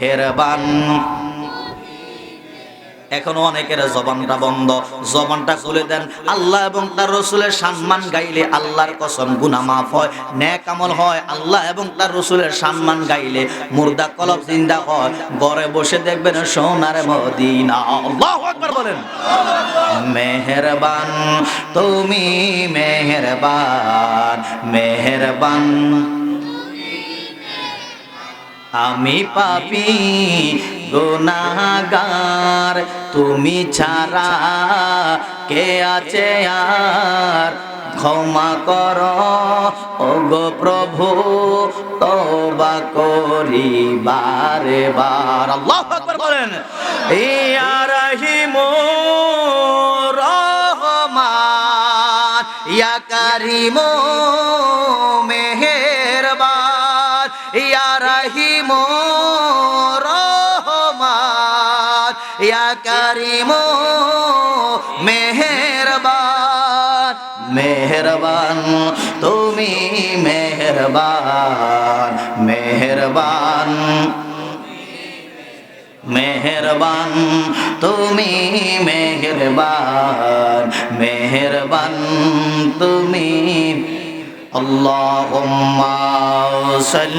মেহেরবান। এখনো অনেকের জবানটা বন্ধ, জবানটা খুলে দেন। আল্লাহ এবং তার রাসূলের সম্মান গাইলে আল্লাহর কসম গুনাহ মাফ হয়, নেক আমল হয়। আল্লাহ এবং তার রাসূলের সম্মান গাইলে মুর্দা কলব জিন্দা হয়। ঘরে বসে দেখবেন সোনার মদিনা। আল্লাহু আকবার বলেন। মেহেরবান তুমি মেহেরবান, মেহেরবান আমি পাপী গুনাহগার, তুমি ছাড়া কে আছে আর, ক্ষমা করো ওগো প্রভু, তওবা করি বারে বার। আল্লাহু আকবার বলেন। ইয়া রহিম রহমান, ইয়া কারীম মেহেরবান, ইয়া রহিম রহমান, ইয়া কারীম মেহেরবান। মেহেরবান তুমি মেহেরবান, মেহেরবান মেহেরবান তুমি মেহেরবান, মেহেরবান তুমি। আল্লাহুম্মা সাল্লি